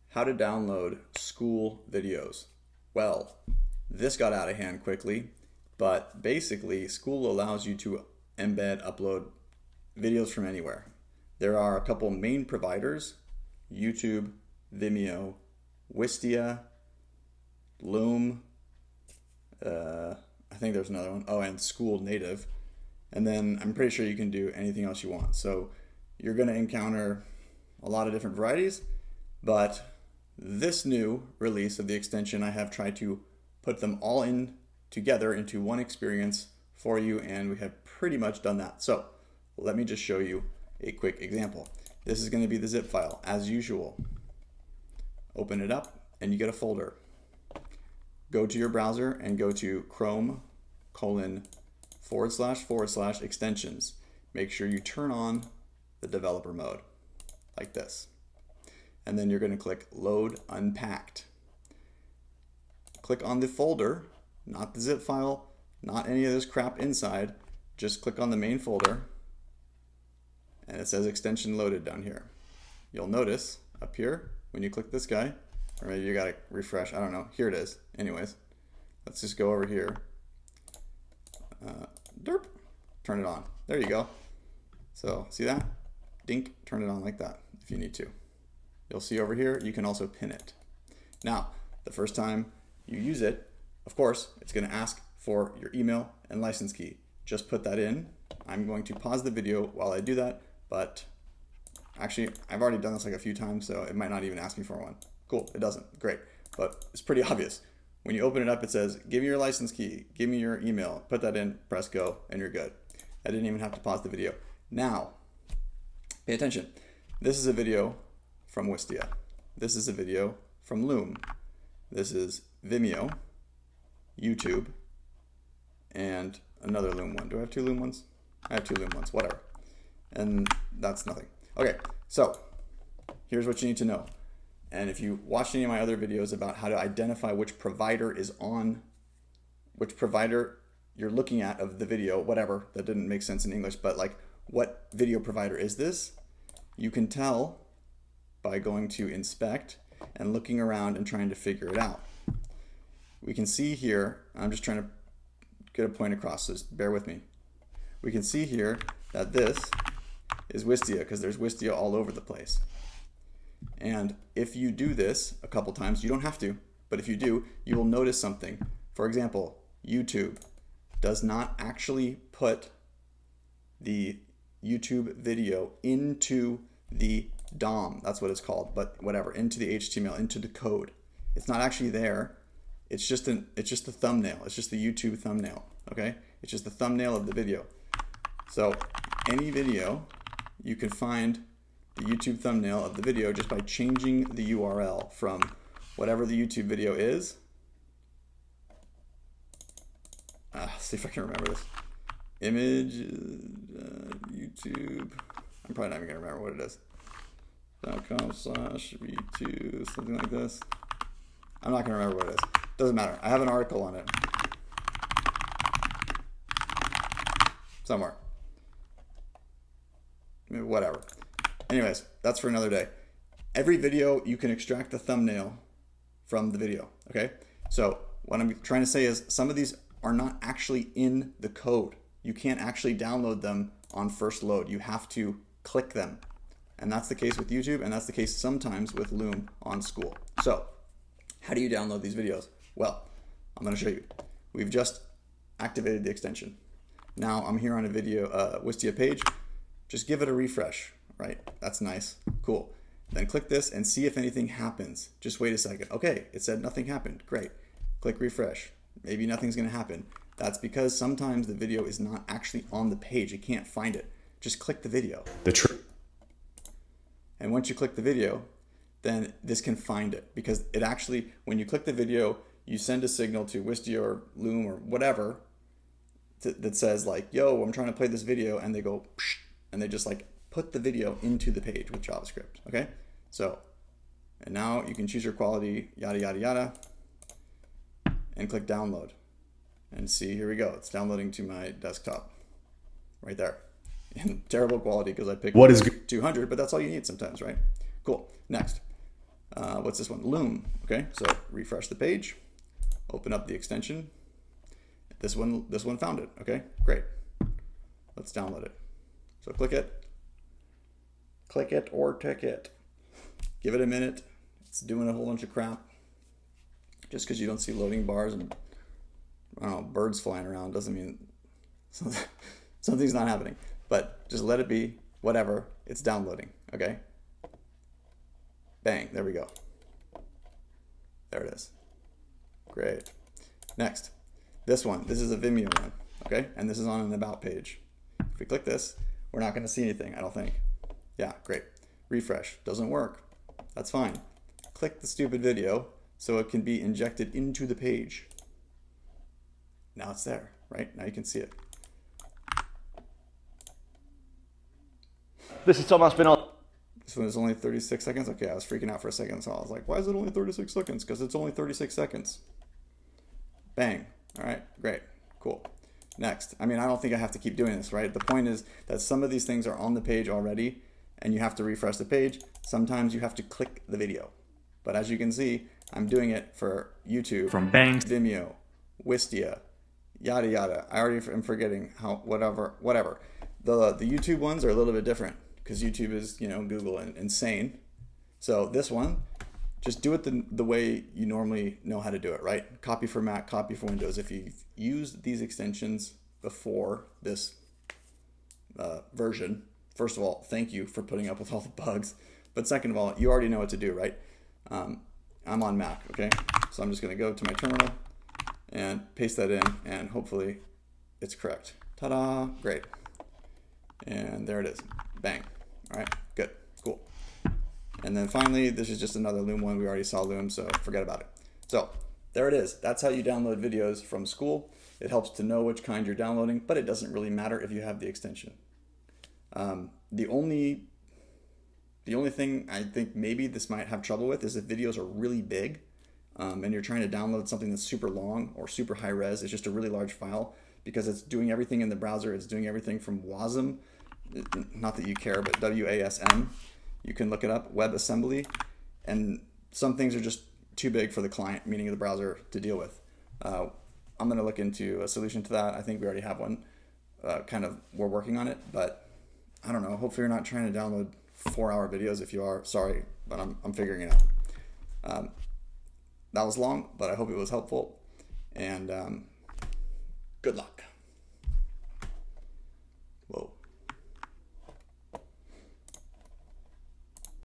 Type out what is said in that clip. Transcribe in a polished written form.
How to download Skool videos. Well, this got out of hand quickly, but basically Skool allows you to upload videos from anywhere. There are a couple main providers: YouTube, Vimeo, Wistia, Loom, I think there's another one. Oh, and Skool native. And then I'm pretty sure you can do anything else you want. So you're going to encounter a lot of different varieties, but this new release of the extension, I have tried to put them all in together into one experience for you, and we have pretty much done that. So let me just show you a quick example. This is going to be the zip file as usual. Open it up and you get a folder. Go to your browser and go to Chrome://extensions. Make sure you turn on the developer mode like this. And then you're going to click Load Unpacked. Click on the folder, not the zip file, not any of this crap inside. Just click on the main folder and it says extension loaded down here. You'll notice up here when you click this guy, or maybe you gotta refresh, I don't know, here it is. Anyways, let's just go over here. Derp, turn it on. There you go. So see that? Dink, turn it on like that if you need to. You'll see over here, you can also pin it. Now, the first time you use it, of course, it's gonna ask for your email and license key. Just put that in. I'm going to pause the video while I do that, but actually, I've already done this like a few times, so it might not even ask me for one. Cool, it doesn't, great. But it's pretty obvious. When you open it up, it says, give me your license key, give me your email, put that in, press go, and you're good. I didn't even have to pause the video. Now, pay attention. This is a video from Wistia. This is a video from Loom. This is Vimeo, YouTube, and another Loom one. Do I have two Loom ones? I have two Loom ones, whatever. And that's nothing. Okay, so here's what you need to know. And if you watch any of my other videos about how to identify which provider is on, which provider you're looking at of the video, whatever, that didn't make sense in English, but like what video provider is this? You can tell by going to inspect and looking around and trying to figure it out. We can see here, I'm just trying to get a point across, so just bear with me. We can see here that this is Wistia because there's Wistia all over the place. And if you do this a couple times, you don't have to, but if you do, you will notice something. For example, YouTube does not actually put the YouTube video into the DOM, that's what it's called, but whatever, into the HTML, into the code. It's not actually there. It's just the thumbnail. It's just the YouTube thumbnail, okay? It's just the thumbnail of the video. So any video, you can find the YouTube thumbnail of the video just by changing the URL from whatever the YouTube video is. See if I can remember this. Image, YouTube, I'm probably not even gonna remember what it is. .com/v2, something like this. I'm not gonna remember what it is. Doesn't matter. I have an article on it. Somewhere. Whatever. Anyways, that's for another day. Every video, you can extract the thumbnail from the video, okay? So what I'm trying to say is some of these are not actually in the code. You can't actually download them on first load. You have to click them. And that's the case with YouTube, and that's the case sometimes with Loom on Skool. So how do you download these videos? Well, I'm gonna show you. We've just activated the extension. Now I'm here on a video Wistia page. Just give it a refresh, right? That's nice, cool. Then click this and see if anything happens. Just wait a second. Okay, it said nothing happened, great. Click refresh, maybe nothing's gonna happen. That's because sometimes the video is not actually on the page. It can't find it. Just click the video. And once you click the video, then this can find it, because it actually, when you click the video, you send a signal to Wistia or Loom or whatever that says like, yo, I'm trying to play this video, and they go, psh, and they just like put the video into the page with JavaScript, okay? So, and now you can choose your quality, yada, yada, yada, and click download. And see, here we go. It's downloading to my desktop right there. In terrible quality because I picked 200, but that's all you need sometimes, right? Cool. Next, what's this one? Loom. Okay, so refresh the page, open up the extension. This one found it. Okay, great. Let's download it. So click it or tick it. Give it a minute. It's doing a whole bunch of crap. Just because you don't see loading bars and I don't know, birds flying around doesn't mean something's not happening. But just let it be. Whatever. It's downloading. Okay. Bang. There we go. There it is. Great. Next. This one. This is a Vimeo one. Okay. And this is on an about page. If we click this, we're not going to see anything, I don't think. Yeah, great. Refresh. Doesn't work. That's fine. Click the stupid video so it can be injected into the page. Now it's there, right? Now you can see it. This is Thomas Spinall. This one is only 36 seconds. Okay, I was freaking out for a second, so I was like, why is it only 36 seconds? Because it's only 36 seconds. Bang. All right, great, cool. Next. I mean, I don't think I have to keep doing this, right? The point is that some of these things are on the page already, and you have to refresh the page. Sometimes you have to click the video. But as you can see, I'm doing it for YouTube, From Bang, Vimeo, Wistia, yada yada. I already am forgetting how whatever. The YouTube ones are a little bit different because YouTube is, you know, Google and insane. So this one, just do it the way you normally know how to do it, right? Copy for Mac, copy for Windows. If you've used these extensions before this version, first of all, thank you for putting up with all the bugs. But second of all, you already know what to do, right? I'm on Mac, okay? So I'm just gonna go to my terminal and paste that in, and hopefully it's correct. Ta-da, great. And there it is, bang. All right, good, cool. And then finally, this is just another Loom one. We already saw Loom, so forget about it. So there it is. That's how you download videos from Skool. It helps to know which kind you're downloading, but it doesn't really matter if you have the extension. The only thing I think maybe this might have trouble with is if videos are really big and you're trying to download something that's super long or super high res. It's just a really large file because it's doing everything in the browser. It's doing everything from WASM, not that you care, but WASM. You can look it up, WebAssembly, and some things are just too big for the client, meaning the browser, to deal with. I'm going to look into a solution to that. I think we already have one. We're working on it, but I don't know. Hopefully you're not trying to download 4-hour videos. If you are, sorry, but I'm figuring it out. That was long, but I hope it was helpful, and good luck. Whoa.